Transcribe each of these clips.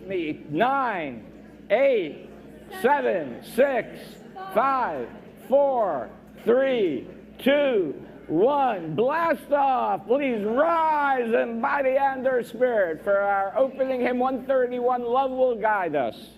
me. 9, 8, 7, 6, 5, 4, 3, 2, 1. Blast off. Please rise and body and their spirit for our opening hymn 131, Love Will Guide Us.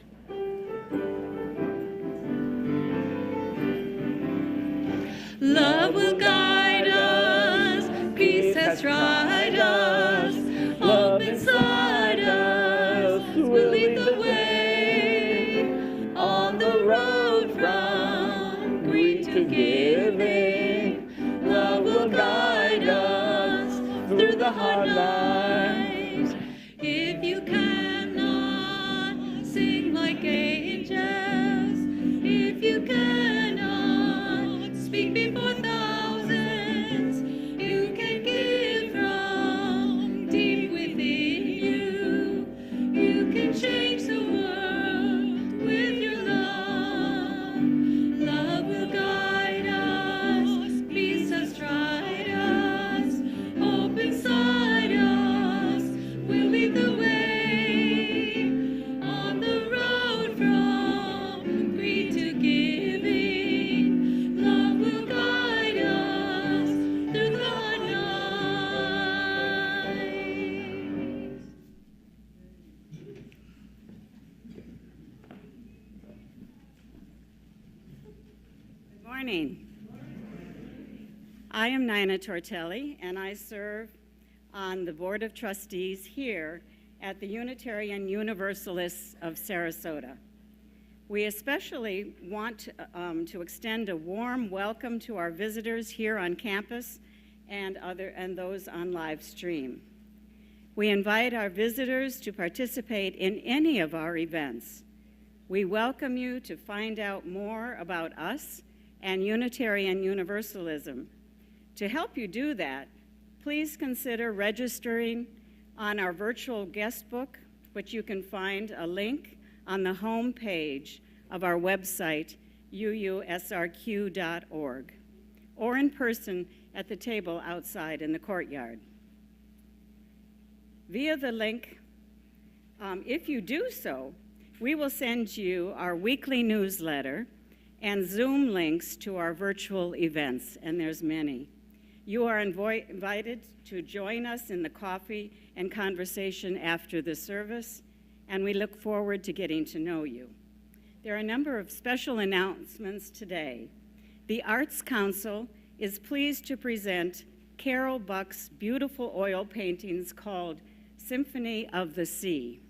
Love will guide us, peace has tried us, hope inside us will lead the way on the road from greed to giving. Love will guide us through the hard nights. If you cannot sing like angels, if you cannot speak before thousands, you can give from deep within you. You can change the world with your love. Love will guide us, peace has tried us, hope inside us will lead the way on the road from greed to giving. Love will guide us through the night. Good morning. I am Nina Tortelli, and I serve on the Board of Trustees here at the Unitarian Universalists of Sarasota. We especially want to extend a warm welcome to our visitors here on campus and those on live stream. We invite our visitors to participate in any of our events. We welcome you to find out more about us and Unitarian Universalism. To help you do that, please consider registering on our virtual guest book, which you can find a link on the home page of our website, uusrq.org, or in person at the table outside in the courtyard. Via the link, if you do so, we will send you our weekly newsletter and Zoom links to our virtual events, and there's many. You are invited to join us in the coffee and conversation after the service, and we look forward to getting to know you. There are a number of special announcements today. The Arts Council is pleased to present Carol Buck's beautiful oil paintings called Symphony of the Sea.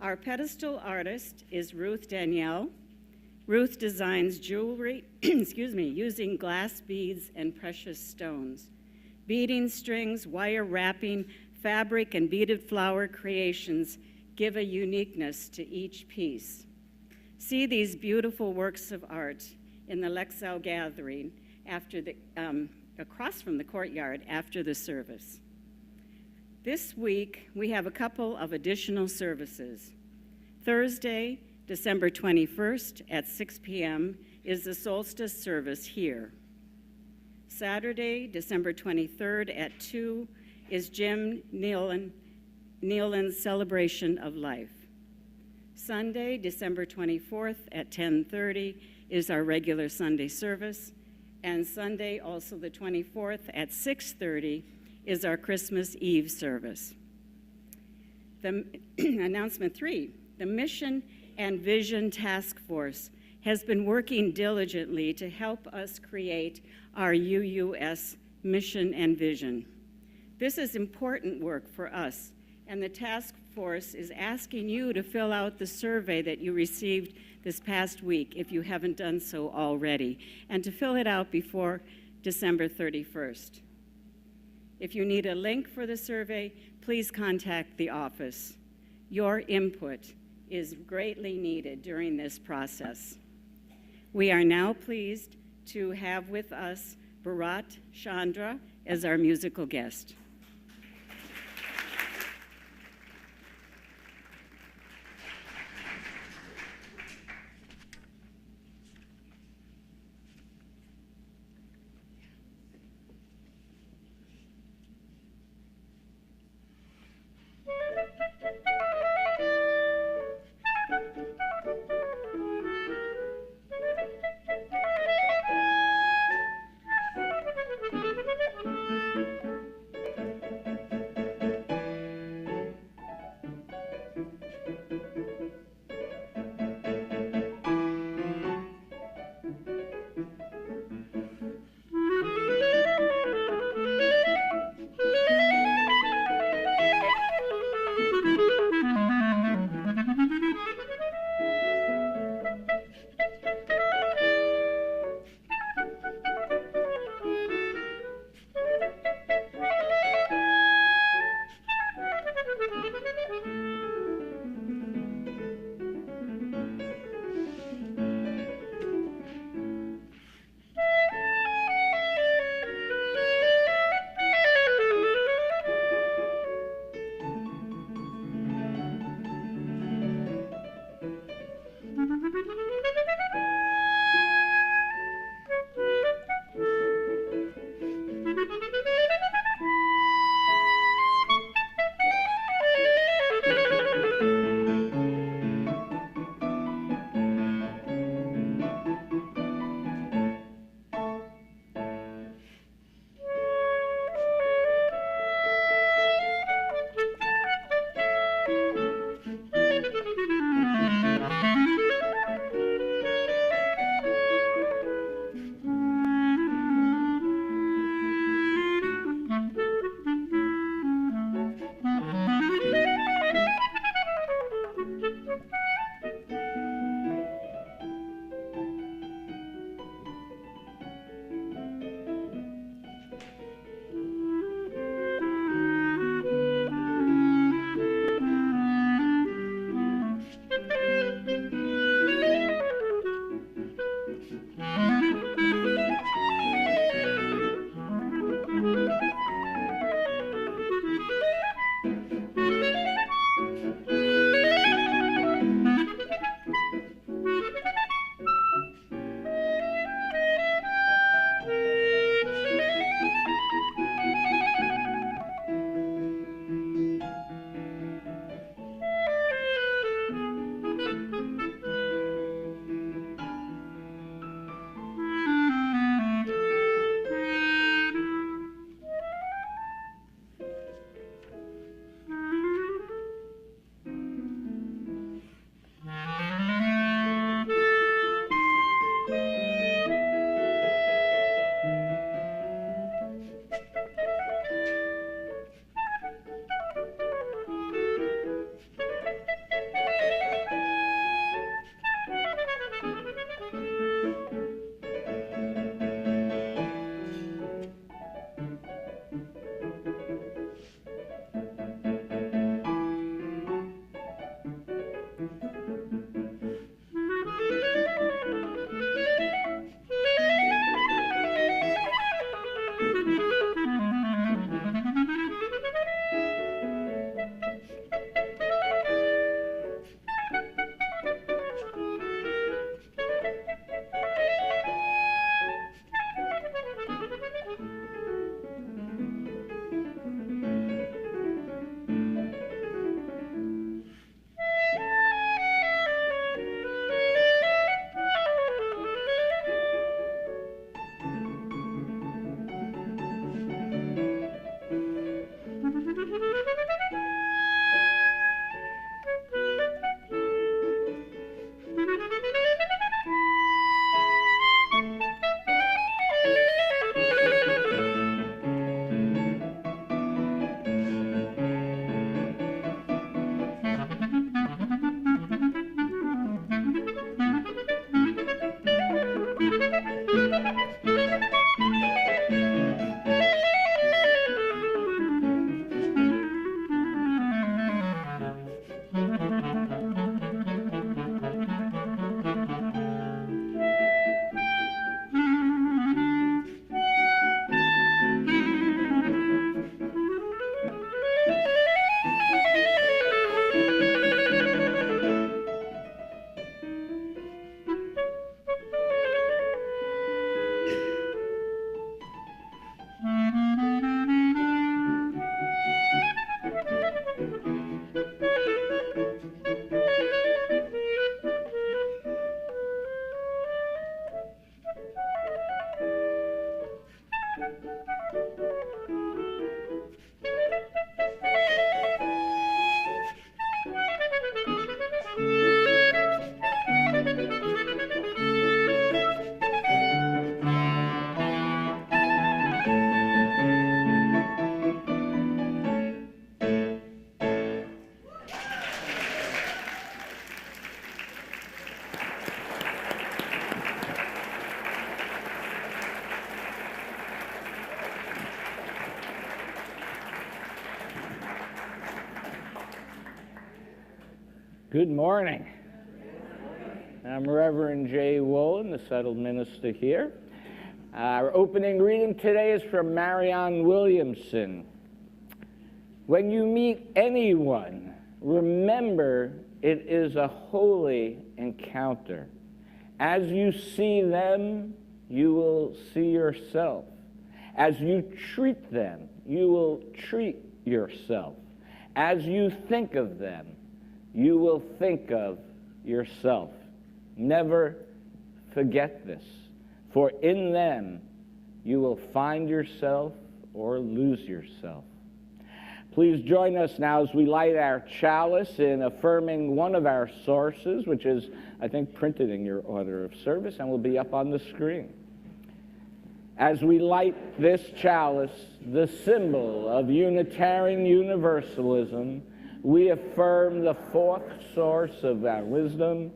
Our pedestal artist is Ruth Danielle. Ruth designs jewelry, using glass beads and precious stones. Beading strings, wire wrapping, fabric, and beaded flower creations give a uniqueness to each piece. See these beautiful works of art in the Lexau Gathering across from the courtyard after the service. This week, we have a couple of additional services. Thursday, December 21st at 6 p.m. is the solstice service here. Saturday, December 23rd at 2 is Jim Nealon's Celebration of Life. Sunday, December 24th at 10:30 is our regular Sunday service, and Sunday, also the 24th at 6:30 is our Christmas Eve service. Announcement 3, the Mission and Vision Task Force has been working diligently to help us create our UUS mission and vision. This is important work for us, and the task force is asking you to fill out the survey that you received this past week, if you haven't done so already, and to fill it out before December 31st. If you need a link for the survey, please contact the office. Your input is greatly needed during this process. We are now pleased to have with us Bharat Chandra as our musical guest. Good morning. I'm Reverend J. Wolin, the settled minister here. Our opening reading today is from Marianne Williamson. When you meet anyone, remember it is a holy encounter. As you see them, you will see yourself. As you treat them, you will treat yourself. As you think of them, you will think of yourself. Never forget this, for in them you will find yourself or lose yourself. Please join us now as we light our chalice in affirming one of our sources, which is, I think, printed in your order of service and will be up on the screen. As we light this chalice, the symbol of Unitarian Universalism, we affirm the fourth source of our wisdom,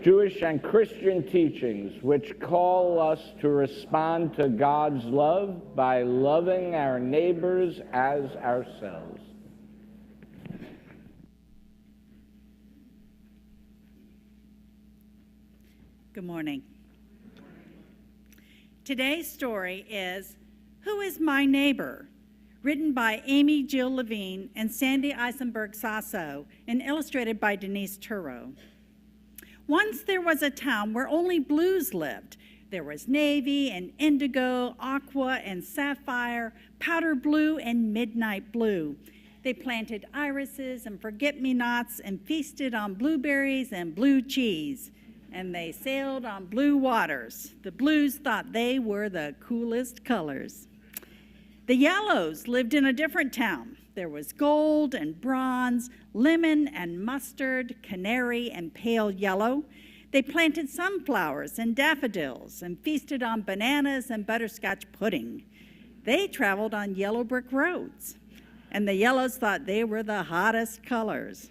Jewish and Christian teachings, which call us to respond to God's love by loving our neighbors as ourselves. Good morning. Today's story is Who is My Neighbor? Written by Amy Jill Levine and Sandy Eisenberg Sasso and illustrated by Denise Turro. Once there was a town where only blues lived. There was navy and indigo, aqua and sapphire, powder blue and midnight blue. They planted irises and forget-me-nots and feasted on blueberries and blue cheese. And they sailed on blue waters. The blues thought they were the coolest colors. The yellows lived in a different town. There was gold and bronze, lemon and mustard, canary and pale yellow. They planted sunflowers and daffodils and feasted on bananas and butterscotch pudding. They traveled on yellow brick roads, and the yellows thought they were the hottest colors.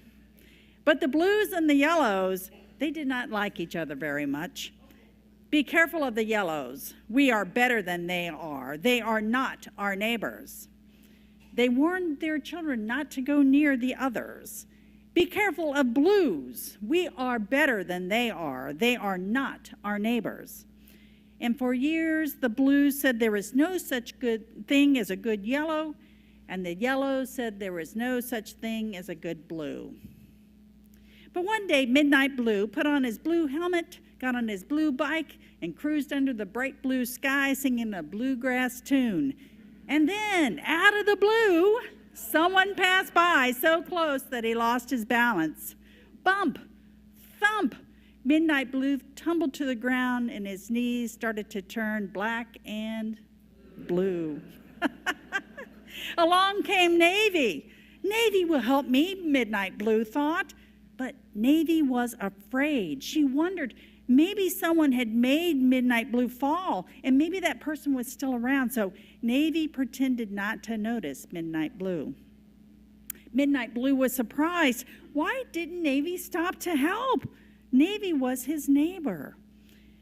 But the blues and the yellows, they did not like each other very much. Be careful of the yellows. We are better than they are. They are not our neighbors. They warned their children not to go near the others. Be careful of blues. We are better than they are. They are not our neighbors. And for years, the blues said there is no such good thing as a good yellow, and the yellows said there is no such thing as a good blue. But one day, Midnight Blue put on his blue helmet, got on his blue bike, and cruised under the bright blue sky singing a bluegrass tune. And then, out of the blue, someone passed by so close that he lost his balance. Bump, thump, Midnight Blue tumbled to the ground and his knees started to turn black and blue. Along came Navy. Navy will help me, Midnight Blue thought. But Navy was afraid. She wondered, maybe someone had made Midnight Blue fall, and maybe that person was still around. So Navy pretended not to notice Midnight Blue. Midnight Blue was surprised. Why didn't Navy stop to help? Navy was his neighbor.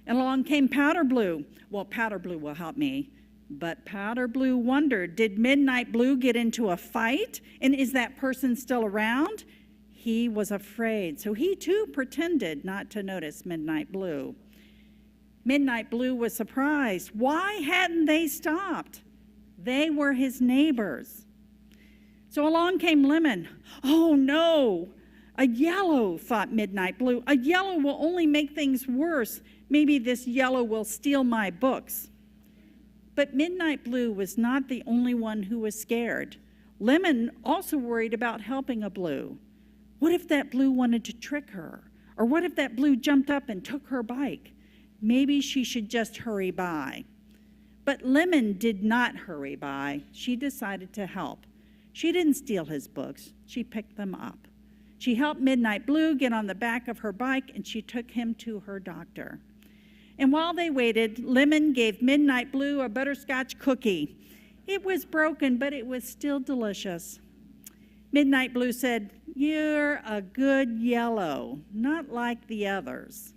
And along came Powder Blue. Well, Powder Blue will help me. But Powder Blue wondered, did Midnight Blue get into a fight? And is that person still around? He was afraid, so he too pretended not to notice Midnight Blue. Midnight Blue was surprised. Why hadn't they stopped? They were his neighbors. So along came Lemon. Oh no, a yellow, thought Midnight Blue. A yellow will only make things worse. Maybe this yellow will steal my books. But Midnight Blue was not the only one who was scared. Lemon also worried about helping a blue. What if that blue wanted to trick her? Or what if that blue jumped up and took her bike? Maybe she should just hurry by. But Lemon did not hurry by. She decided to help. She didn't steal his books. She picked them up. She helped Midnight Blue get on the back of her bike, and she took him to her doctor. And while they waited, Lemon gave Midnight Blue a butterscotch cookie. It was broken, but it was still delicious. Midnight Blue said, "You're a good yellow, not like the others."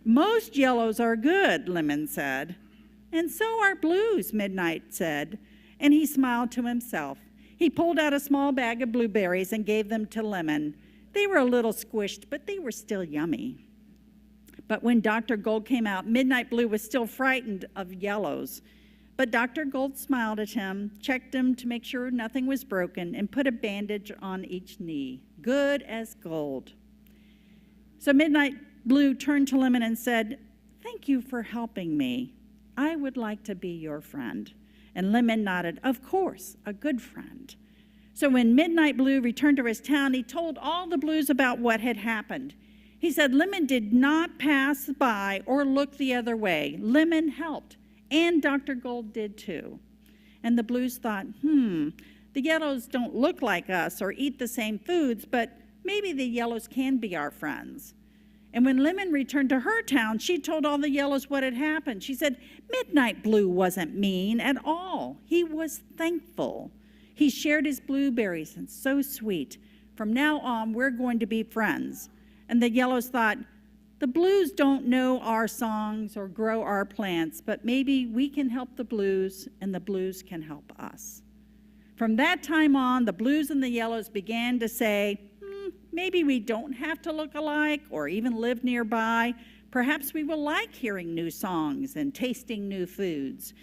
"Most yellows are good," Lemon said. "And so are blues," Midnight said, and he smiled to himself. He pulled out a small bag of blueberries and gave them to Lemon. They were a little squished, but they were still yummy. But when Dr. Gold came out, Midnight Blue was still frightened of yellows. But Dr. Gold smiled at him, checked him to make sure nothing was broken, and put a bandage on each knee. Good as gold. So Midnight Blue turned to Lemon and said, "Thank you for helping me. I would like to be your friend." And Lemon nodded, "Of course, a good friend." So when Midnight Blue returned to his town, he told all the Blues about what had happened. He said Lemon did not pass by or look the other way. Lemon helped, and Dr. Gold did too. And the Blues thought, the Yellows don't look like us or eat the same foods, but maybe the Yellows can be our friends. And when Lemon returned to her town, she told all the Yellows what had happened. She said, Midnight Blue wasn't mean at all. He was thankful. He shared his blueberries, and so sweet. From now on, we're going to be friends. And the Yellows thought, the Blues don't know our songs or grow our plants, but maybe we can help the Blues, and the Blues can help us. From that time on, the Blues and the Yellows began to say, maybe we don't have to look alike or even live nearby. Perhaps we will like hearing new songs and tasting new foods.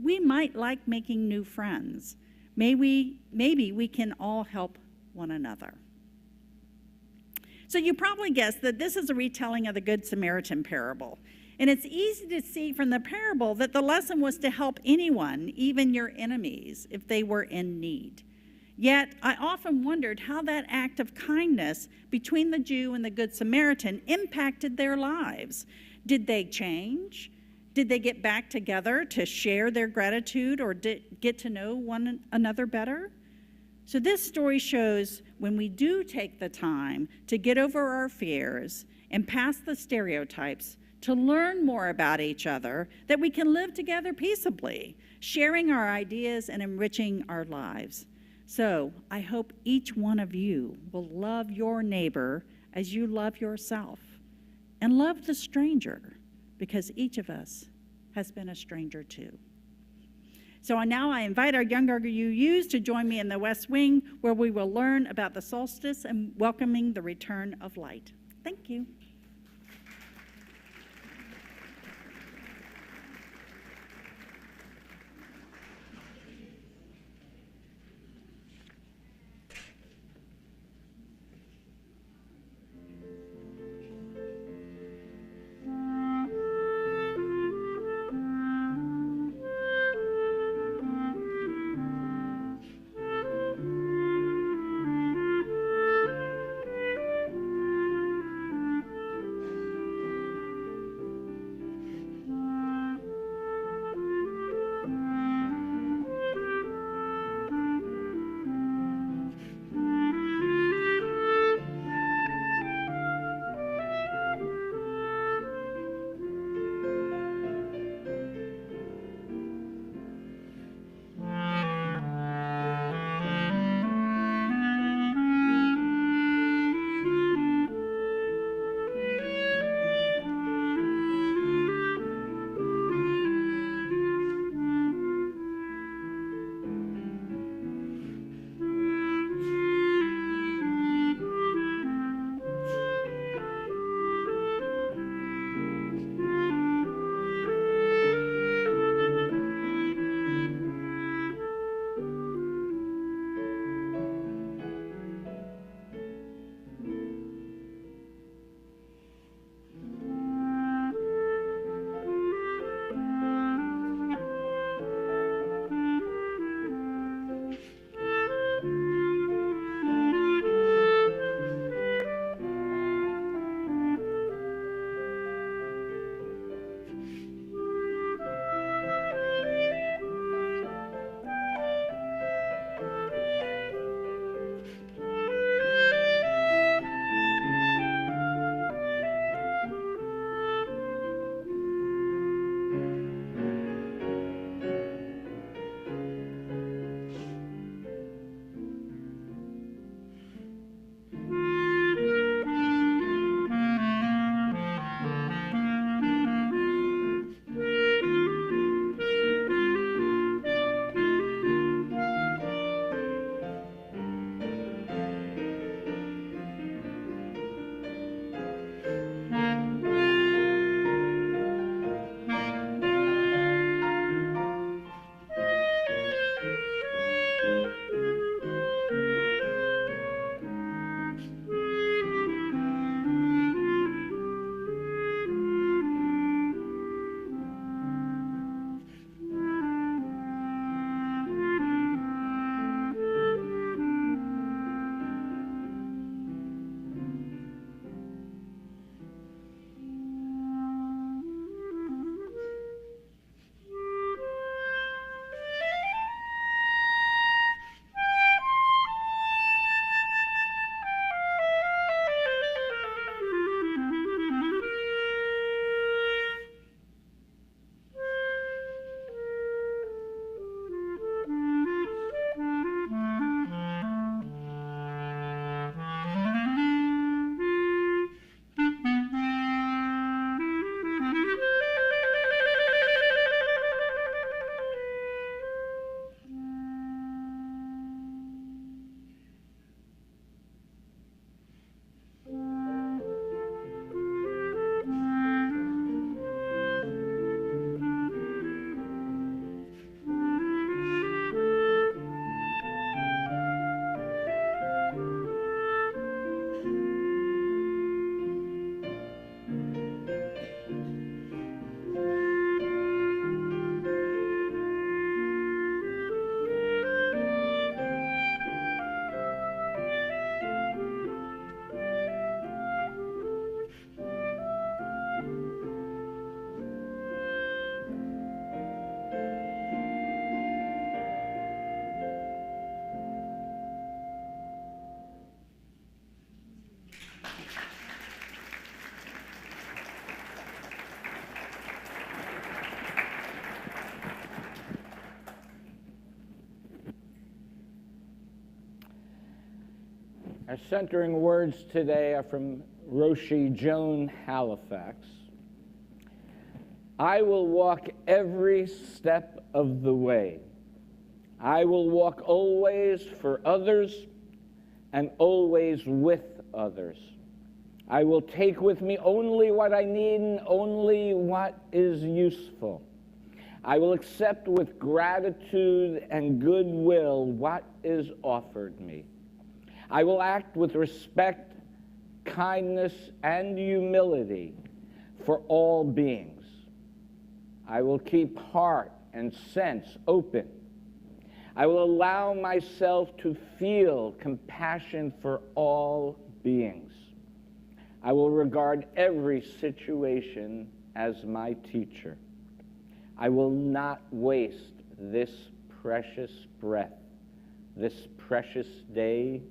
We might like making new friends. Maybe we can all help one another. So you probably guessed that this is a retelling of the Good Samaritan parable. And it's easy to see from the parable that the lesson was to help anyone, even your enemies, if they were in need. Yet I often wondered how that act of kindness between the Jew and the Good Samaritan impacted their lives. Did they change? Did they get back together to share their gratitude or get to know one another better? So this story shows when we do take the time to get over our fears and past the stereotypes, to learn more about each other, that we can live together peaceably, sharing our ideas and enriching our lives. So I hope each one of you will love your neighbor as you love yourself, and love the stranger, because each of us has been a stranger too. So now I invite our younger UUs to join me in the West Wing, where we will learn about the solstice and welcoming the return of light. Thank you. Our centering words today are from Roshi Joan Halifax. I will walk every step of the way. I will walk always for others and always with others. I will take with me only what I need and only what is useful. I will accept with gratitude and goodwill what is offered me. I will act with respect, kindness, and humility for all beings. I will keep heart and sense open. I will allow myself to feel compassion for all beings. I will regard every situation as my teacher. I will not waste this precious breath, this precious day,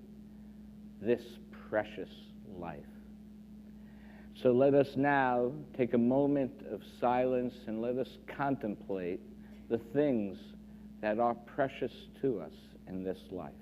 this precious life. So let us now take a moment of silence and let us contemplate the things that are precious to us in this life.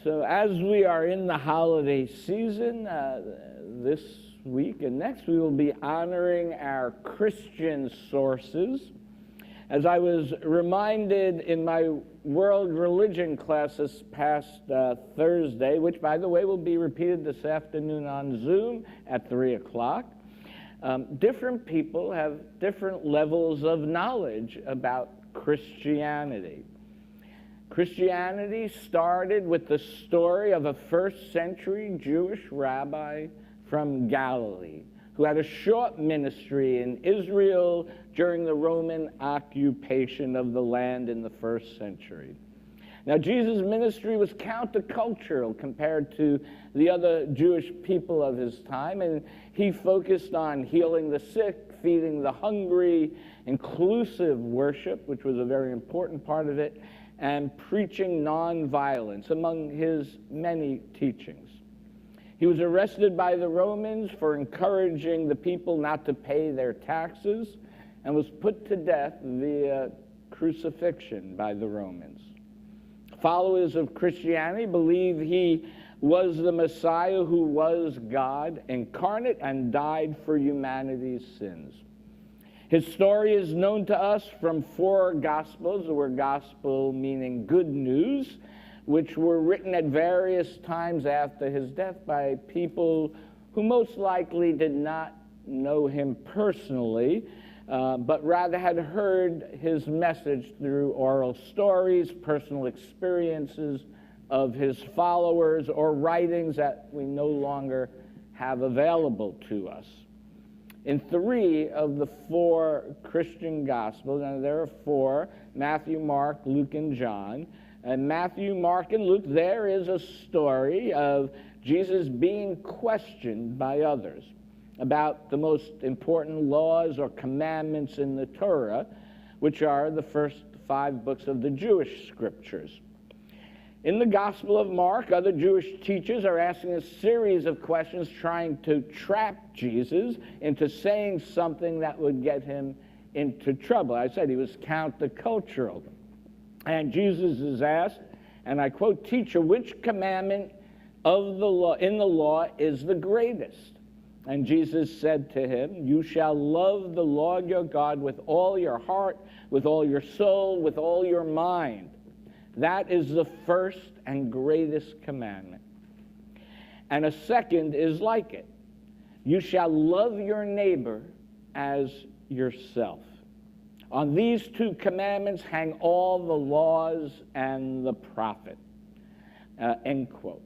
So as we are in the holiday season, this week and next we will be honoring our Christian sources. As I was reminded in my world religion class this past Thursday, which by the way will be repeated this afternoon on Zoom at 3 o'clock, different people have different levels of knowledge about Christianity. Christianity started with the story of a first-century Jewish rabbi from Galilee who had a short ministry in Israel during the Roman occupation of the land in the first century. Now, Jesus' ministry was countercultural compared to the other Jewish people of his time, and he focused on healing the sick, feeding the hungry, inclusive worship, which was a very important part of it, and preaching nonviolence, among his many teachings. He was arrested by the Romans for encouraging the people not to pay their taxes and was put to death via crucifixion by the Romans. Followers of Christianity believe he was the Messiah who was God incarnate and died for humanity's sins. His story is known to us from 4 Gospels, the word gospel meaning good news, which were written at various times after his death by people who most likely did not know him personally, but rather had heard his message through oral stories, personal experiences of his followers, or writings that we no longer have available to us. In 3 of the 4 Christian Gospels, and there are 4, Matthew, Mark, Luke, and John, and Matthew, Mark, and Luke, there is a story of Jesus being questioned by others about the most important laws or commandments in the Torah, which are the first 5 books of the Jewish scriptures. In the Gospel of Mark, other Jewish teachers are asking a series of questions trying to trap Jesus into saying something that would get him into trouble. I said he was countercultural. And Jesus is asked, and I quote, "Teacher, which commandment of the law, in the law, is the greatest?" And Jesus said to him, "You shall love the Lord your God with all your heart, with all your soul, with all your mind. That is the first and greatest commandment. And a second is like it. You shall love your neighbor as yourself. On these 2 commandments hang all the laws and the prophet." End quote.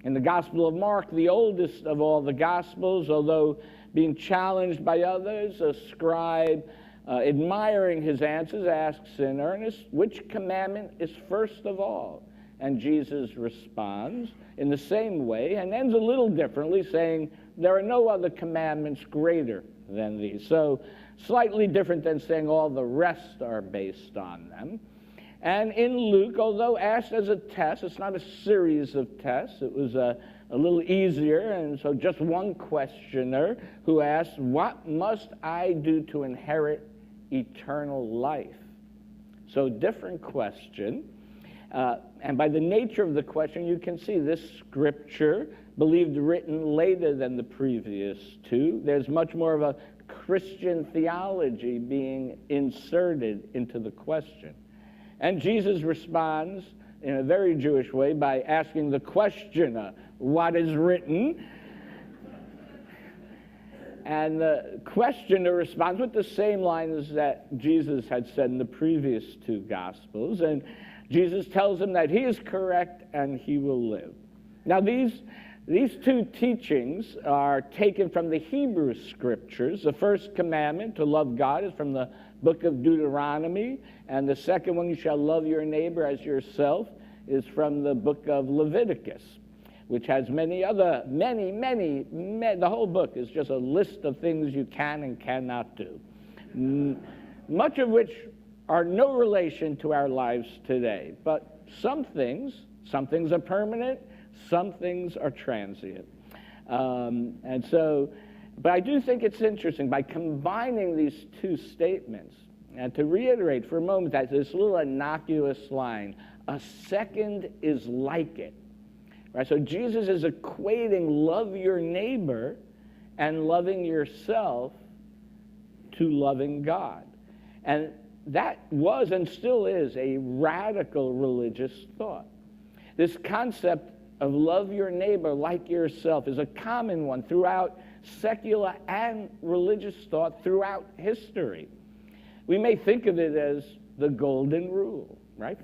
In the Gospel of Mark, the oldest of all the Gospels, although being challenged by others, a scribe, admiring his answers, asks in earnest, "Which commandment is first of all?" And Jesus responds in the same way and ends a little differently, saying, "There are no other commandments greater than these." So slightly different than saying all the rest are based on them. And in Luke, although asked as a test, it's not a series of tests, it was a little easier, and so just one questioner who asked, "What must I do to inherit eternal life?" So different question. And by the nature of the question, you can see this scripture, believed written later than the previous 2. There's much more of a Christian theology being inserted into the question. And Jesus responds in a very Jewish way by asking the questioner, "What is written?" And the questioner responds with the same lines that Jesus had said in the previous 2 Gospels. And Jesus tells him that he is correct and he will live. Now, these 2 teachings are taken from the Hebrew scriptures. The first commandment, to love God, is from the book of Deuteronomy. And the second one, you shall love your neighbor as yourself, is from the book of Leviticus, which has many, the whole book is just a list of things you can and cannot do, much of which are no relation to our lives today. But some things are permanent, some things are transient. But I do think it's interesting, by combining these 2 statements, and to reiterate for a moment that this little innocuous line, "A second is like it." Right? So Jesus is equating love your neighbor and loving yourself to loving God. And that was and still is a radical religious thought. This concept of love your neighbor like yourself is a common one throughout secular and religious thought throughout history. We may think of it as the golden rule, right?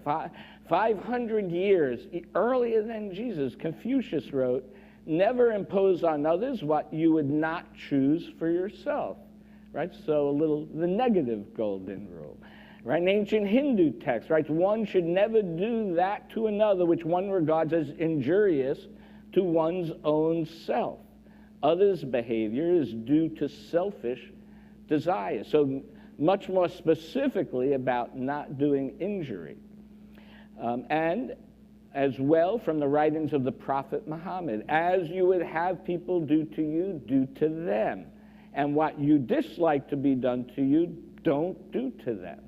500 years earlier than Jesus, Confucius wrote, "Never impose on others what you would not choose for yourself," right? So the negative golden rule, right? An ancient Hindu text, right? One should never do that to another which one regards as injurious to one's own self. Others' behavior is due to selfish desire. So much more specifically about not doing injury. And as well from the writings of the Prophet Muhammad, as you would have people do to you, do to them. And what you dislike to be done to you, don't do to them.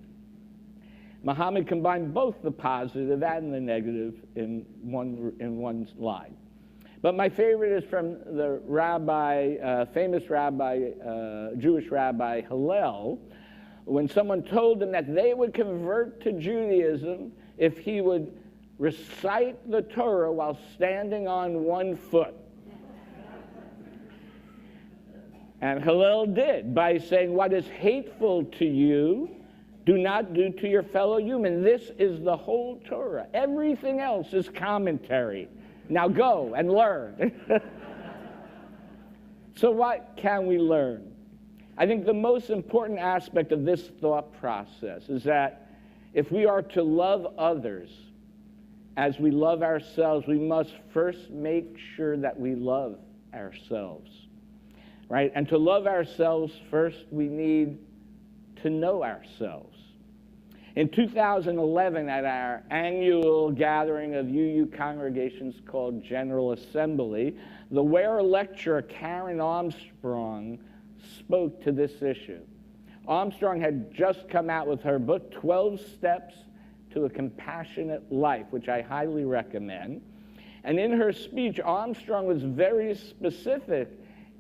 Muhammad combined both the positive and the negative in one line. But my favorite is from the famous Jewish rabbi Hillel, when someone told him that they would convert to Judaism if he would recite the Torah while standing on one foot. And Hillel did by saying, what is hateful to you, do not do to your fellow human. This is the whole Torah. Everything else is commentary. Now go and learn. So what can we learn? I think the most important aspect of this thought process is that if we are to love others as we love ourselves, we must first make sure that we love ourselves. Right? And to love ourselves first, we need to know ourselves. In 2011, at our annual gathering of UU congregations called General Assembly, the Ware lecturer Karen Armstrong spoke to this issue. Armstrong had just come out with her book, 12 Steps to a Compassionate Life, which I highly recommend. And in her speech, Armstrong was very specific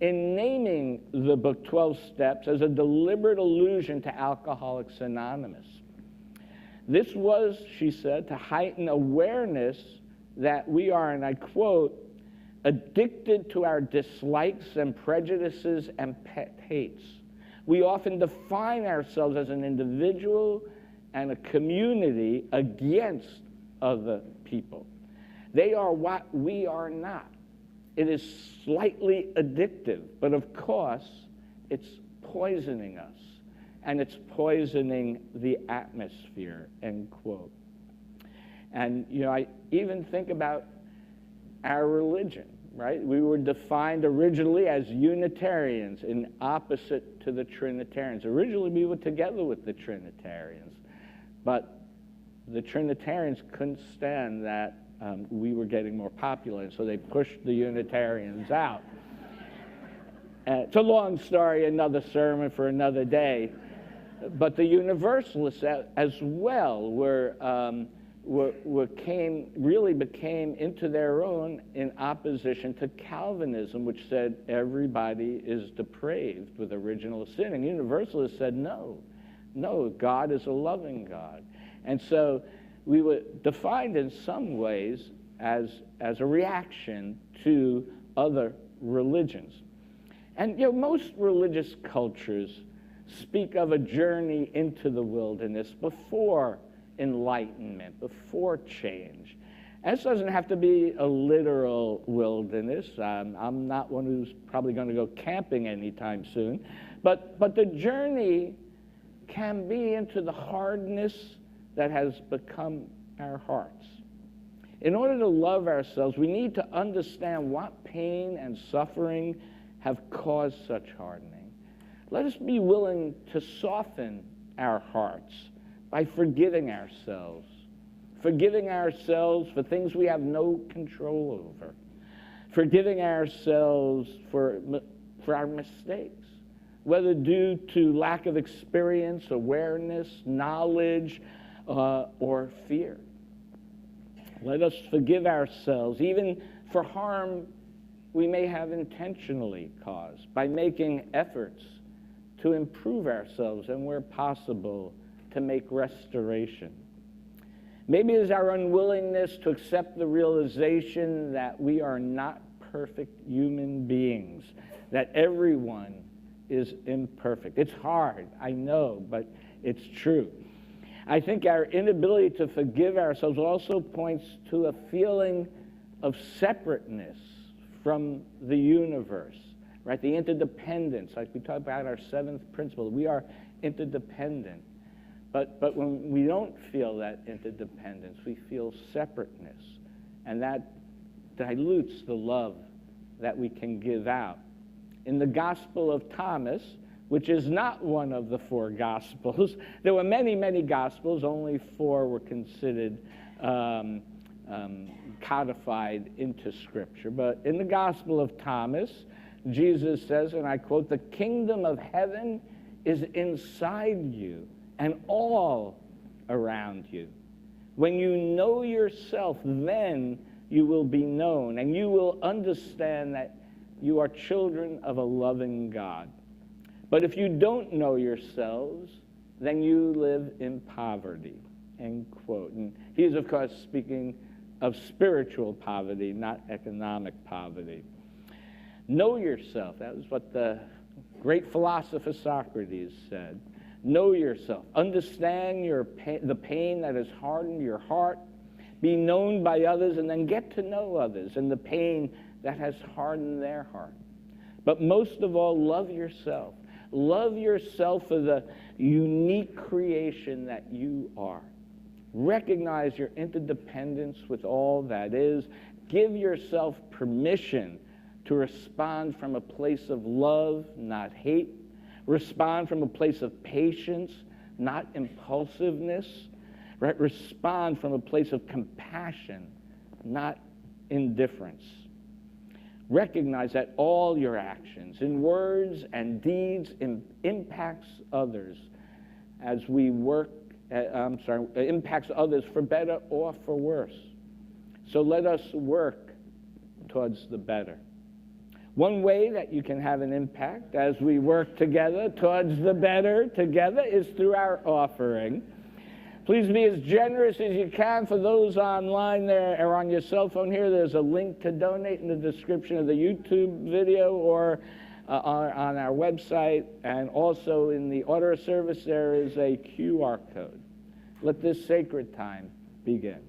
in naming the book 12 Steps as a deliberate allusion to Alcoholics Anonymous. This was, she said, to heighten awareness that we are, and I quote, addicted to our dislikes and prejudices and pet hates. We often define ourselves as an individual and a community against other people. They are what we are not. It is slightly addictive, but of course, it's poisoning us, and it's poisoning the atmosphere, end quote. And, you know, I even think about our religion, right? We were defined originally as Unitarians, in opposite to the Trinitarians. Originally, we were together with the Trinitarians, but the Trinitarians couldn't stand that we were getting more popular, and so they pushed the Unitarians out. It's a long story, another sermon for another day. But the Universalists as well really became into their own in opposition to Calvinism, which said everybody is depraved with original sin. And Universalists said, no, God is a loving God. And so we were defined in some ways as a reaction to other religions. And, you know, most religious cultures speak of a journey into the wilderness before enlightenment, before change. And this doesn't have to be a literal wilderness. I'm not one who's probably going to go camping anytime soon. But the journey can be into the hardness that has become our hearts. In order to love ourselves, we need to understand what pain and suffering have caused such hardening. Let us be willing to soften our hearts by forgiving ourselves for things we have no control over, forgiving ourselves for our mistakes, whether due to lack of experience, awareness, knowledge, or fear. Let us forgive ourselves, even for harm we may have intentionally caused, by making efforts to improve ourselves and, where possible, to make restoration. Maybe it is our unwillingness to accept the realization that we are not perfect human beings, that everyone is imperfect. It's hard, I know, but it's true. I think our inability to forgive ourselves also points to a feeling of separateness from the universe, right? The interdependence, like we talked about our seventh principle. We are interdependent. But when we don't feel that interdependence, we feel separateness. And that dilutes the love that we can give out. In the Gospel of Thomas, which is not one of the four Gospels, there were many, many Gospels, only four were considered codified into Scripture. But in the Gospel of Thomas, Jesus says, and I quote, "The kingdom of heaven is inside you and all around you. When you know yourself, then you will be known, and you will understand that you are children of a loving God. But if you don't know yourselves, then you live in poverty," end quote. And he's, of course, speaking of spiritual poverty, not economic poverty. Know yourself. That was what the great philosopher Socrates said. Know yourself. Understand the pain that has hardened your heart. Be known by others, and then get to know others and the pain that has hardened their heart. But most of all, love yourself. Love yourself for the unique creation that you are. Recognize your interdependence with all that is. Give yourself permission to respond from a place of love, not hate. Respond from a place of patience, not impulsiveness. Right? Respond from a place of compassion, not indifference. Recognize that all your actions in words and deeds impacts others as we work, impacts others for better or for worse. So let us work towards the better. One way that you can have an impact as we work together towards the better together is through our offering. Please be as generous as you can. For those online there or on your cell phone here, there's a link to donate in the description of the YouTube video or on our website. And also in the order of service, there is a QR code. Let this sacred time begin.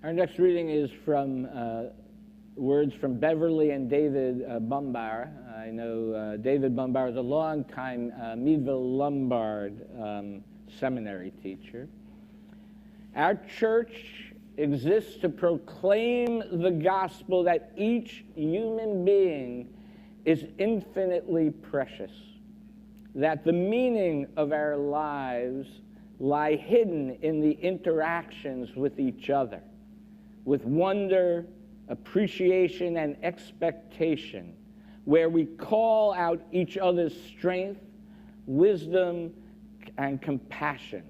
Our next reading is from words from Beverly and David Bumbar. I know David Bumbar is a long-time Meadville Lombard seminary teacher. Our church exists to proclaim the gospel that each human being is infinitely precious, that the meaning of our lives lie hidden in the interactions with each other, with wonder, appreciation, and expectation, where we call out each other's strength, wisdom, and compassion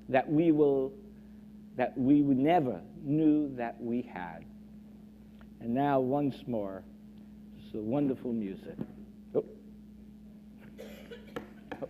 that we never knew that we had. And now, once more, this is the wonderful music. Oh. Oh.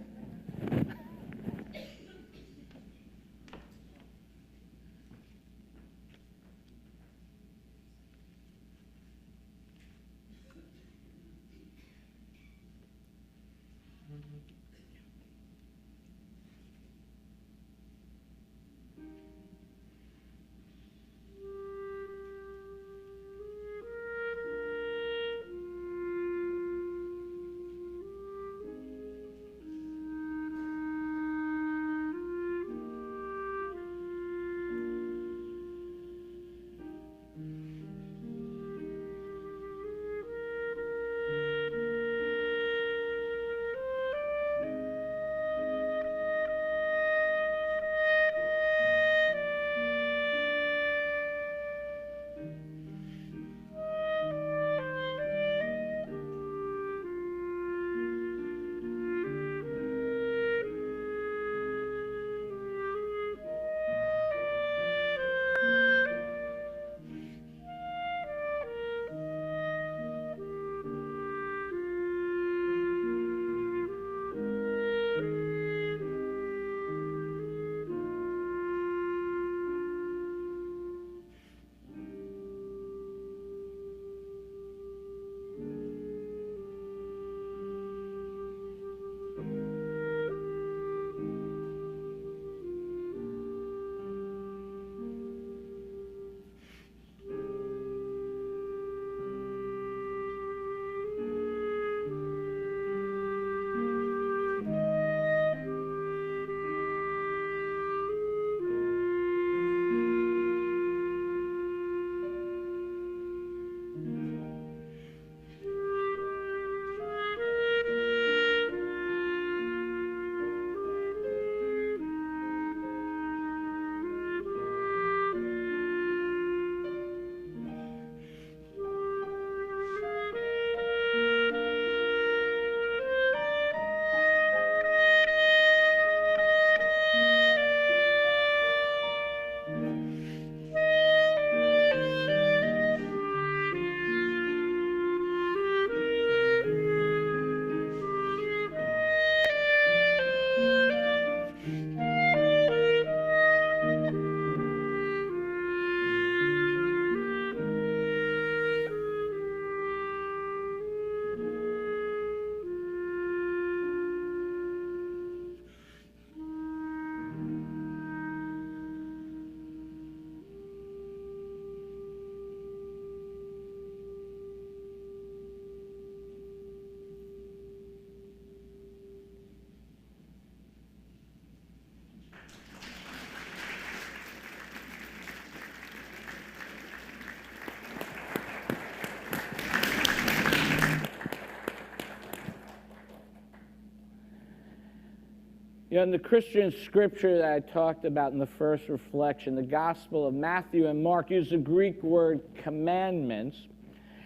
You know, in the Christian scripture that I talked about in the first reflection, the Gospel of Matthew and Mark use the Greek word commandments.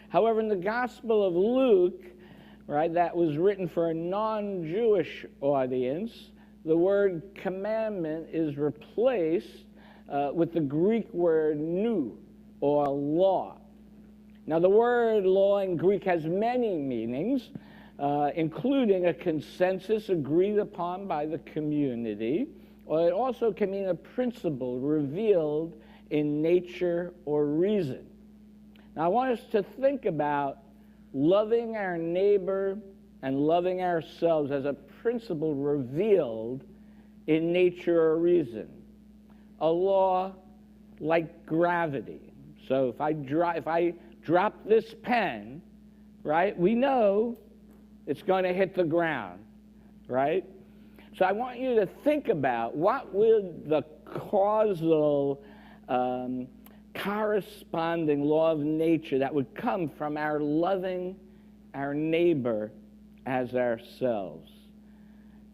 However, in the Gospel of Luke, right, that was written for a non-Jewish audience, the word commandment is replaced with the Greek word nous, or law. Now, the word law in Greek has many meanings, including a consensus agreed upon by the community, or it also can mean a principle revealed in nature or reason. Now, I want us to think about loving our neighbor and loving ourselves as a principle revealed in nature or reason. A law like gravity. So if I drop this pen, right, we know it's going to hit the ground, right? So I want you to think about what would the causal corresponding law of nature that would come from our loving our neighbor as ourselves.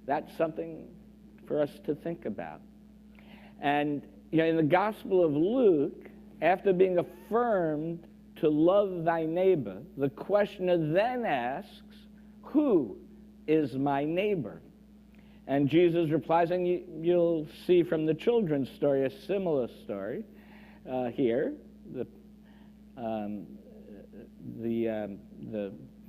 That's something for us to think about. And you know, in the Gospel of Luke, after being affirmed to love thy neighbor, the questioner then asks, who is my neighbor? And Jesus replies, and you'll see from the children's story a similar story here. The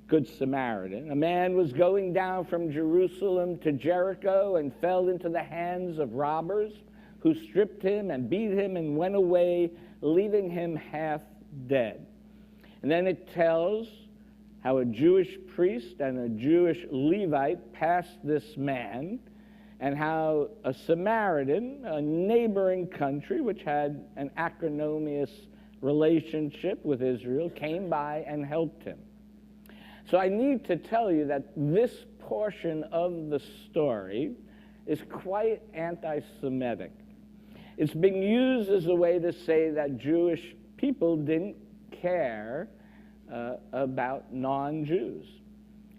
Good Samaritan. A man was going down from Jerusalem to Jericho and fell into the hands of robbers who stripped him and beat him and went away, leaving him half dead. And then it tells how a Jewish priest and a Jewish Levite passed this man, and how a Samaritan, a neighboring country which had an acrimonious relationship with Israel, came by and helped him. So I need to tell you that this portion of the story is quite anti-Semitic. It's being used as a way to say that Jewish people didn't care about non-Jews.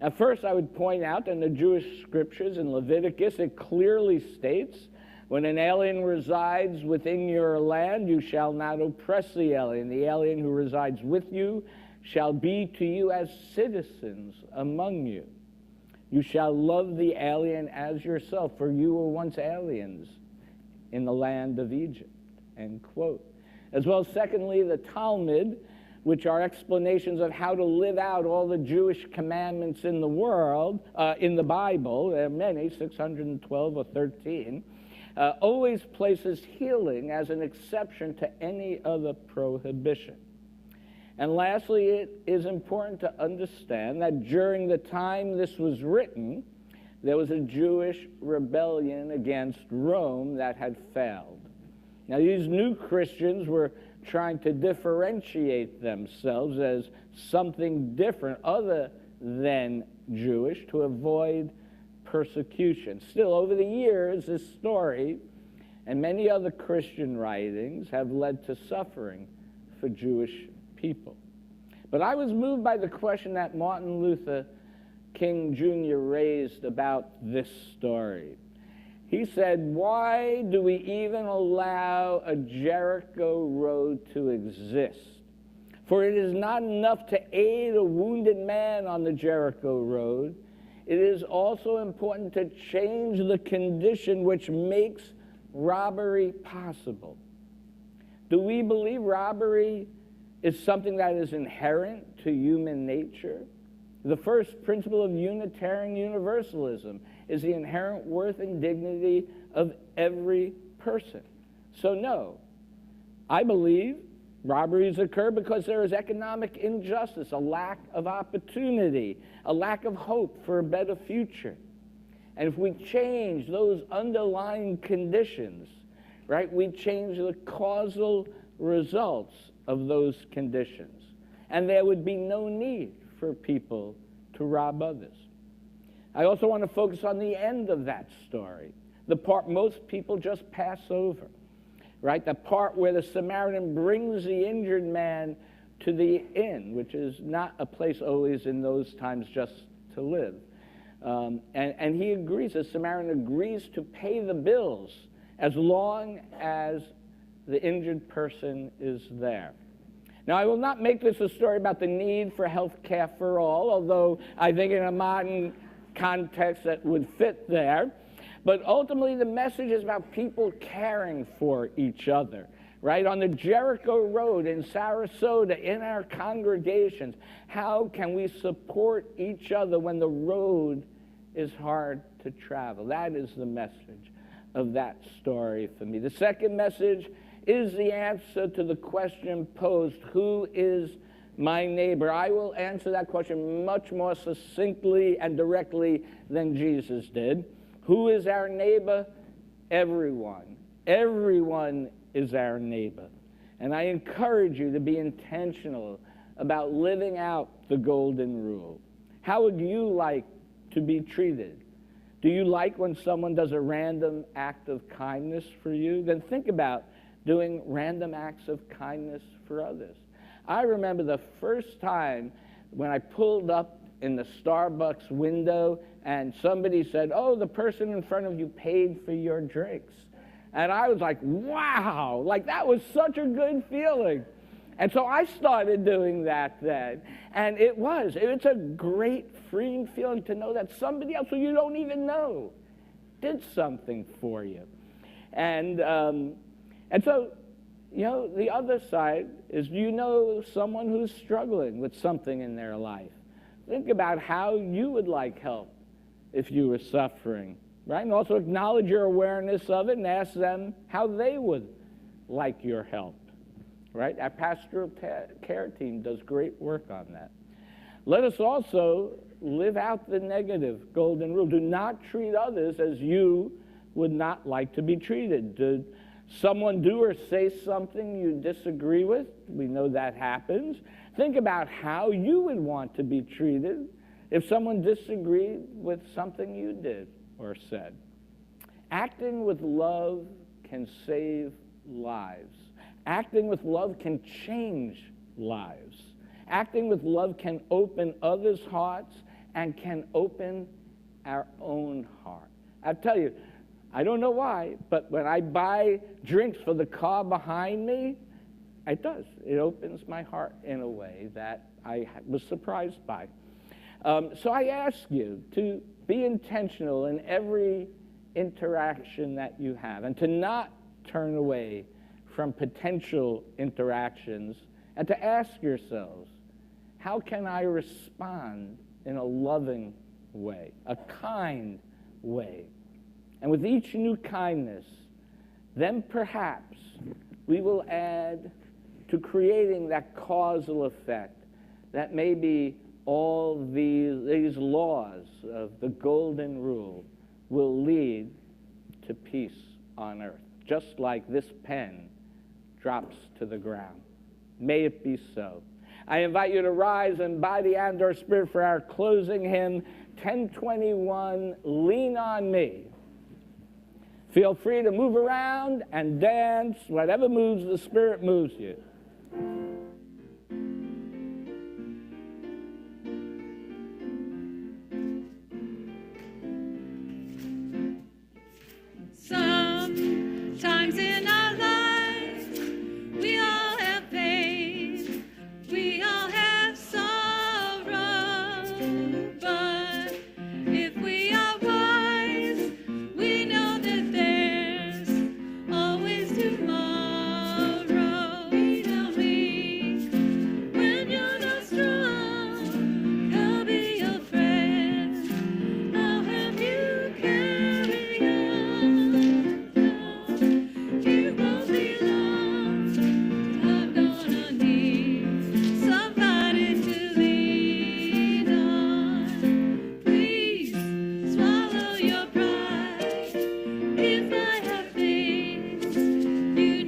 At first, I would point out in the Jewish scriptures in Leviticus, it clearly states, when an alien resides within your land, you shall not oppress the alien. The alien who resides with you shall be to you as citizens among you. You shall love the alien as yourself, for you were once aliens in the land of Egypt, end quote. As well, secondly, the Talmud, which are explanations of how to live out all the Jewish commandments in the world, in the Bible, there are many, 612 or 13, always places healing as an exception to any other prohibition. And lastly, it is important to understand that during the time this was written, there was a Jewish rebellion against Rome that had failed. Now, these new Christians were trying to differentiate themselves as something different other than Jewish to avoid persecution. Still, over the years, this story and many other Christian writings have led to suffering for Jewish people. But I was moved by the question that Martin Luther King Jr. raised about this story. He said, why do we even allow a Jericho road to exist? For it is not enough to aid a wounded man on the Jericho road. It is also important to change the condition which makes robbery possible. Do we believe robbery is something that is inherent to human nature? The first principle of Unitarian Universalism is the inherent worth and dignity of every person. So no, I believe robberies occur because there is economic injustice, a lack of opportunity, a lack of hope for a better future. And if we change those underlying conditions, right, we change the causal results of those conditions. And there would be no need for people to rob others. I also want to focus on the end of that story, the part most people just pass over, right? The part where the Samaritan brings the injured man to the inn, which is not a place always in those times just to live, And he agrees, the Samaritan agrees to pay the bills as long as the injured person is there. Now, I will not make this a story about the need for health care for all, although I think in a modern context that would fit there. But ultimately, the message is about people caring for each other, right? On the Jericho Road in Sarasota, in our congregations, how can we support each other when the road is hard to travel? That is the message of that story for me. The second message is the answer to the question posed, who is my neighbor? I will answer that question much more succinctly and directly than Jesus did. Who is our neighbor? Everyone. Everyone is our neighbor. And I encourage you to be intentional about living out the golden rule. How would you like to be treated? Do you like when someone does a random act of kindness for you? Then think about doing random acts of kindness for others. I remember the first time when I pulled up in the Starbucks window and somebody said, oh, the person in front of you paid for your drinks. And I was like, wow, like that was such a good feeling. And so I started doing that then. And it's a great freeing feeling to know that somebody else who you don't even know did something for you. And so, you know, the other side is, you know someone who's struggling with something in their life. Think about how you would like help if you were suffering, right? And also acknowledge your awareness of it and ask them how they would like your help, right? Our pastoral care team does great work on that. Let us also live out the negative golden rule. Do not treat others as you would not like to be treated. Did someone do or say something you disagree with? We know that happens. Think about how you would want to be treated if someone disagreed with something you did or said. Acting with love can save lives. Acting with love can change lives. Acting with love can open others' hearts and can open our own heart. I tell you, I don't know why, but when I buy drinks for the car behind me, it does. It opens my heart in a way that I was surprised by. So I ask you to be intentional in every interaction that you have and to not turn away from potential interactions and to ask yourselves, how can I respond in a loving way, a kind way? And with each new kindness, then perhaps we will add to creating that causal effect that maybe all these laws of the golden rule will lead to peace on earth, just like this pen drops to the ground. May it be so. I invite you to rise in body and or spirit for our closing hymn, 1021, Lean on Me. Feel free to move around and dance. Whatever moves the Spirit moves you. Sometimes in our lives, we all have pain, we all have sorrow, but if we are wise, we know that there's always tomorrow. Be not weak when you're not strong, I'll be your friend, I'll help you carry on. You won't be lost, I'm gonna need somebody to lean on. Please swallow your pride. If I have things you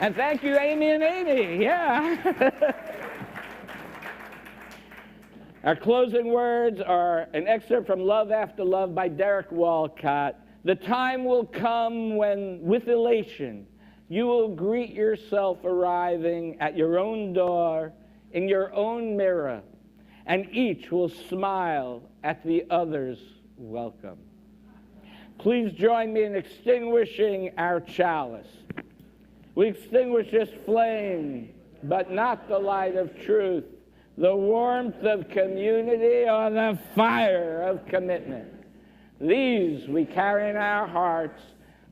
And thank you, Amy and Amy. Yeah. Our closing words are an excerpt from Love After Love by Derek Walcott. The time will come when, with elation, you will greet yourself arriving at your own door in your own mirror, and each will smile at the other's welcome. Please join me in extinguishing our chalice. We extinguish this flame, but not the light of truth, the warmth of community, or the fire of commitment. These we carry in our hearts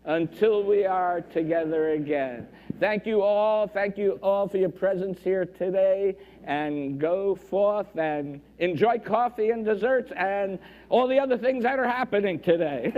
until we are together again. Thank you all for your presence here today, and go forth and enjoy coffee and desserts and all the other things that are happening today.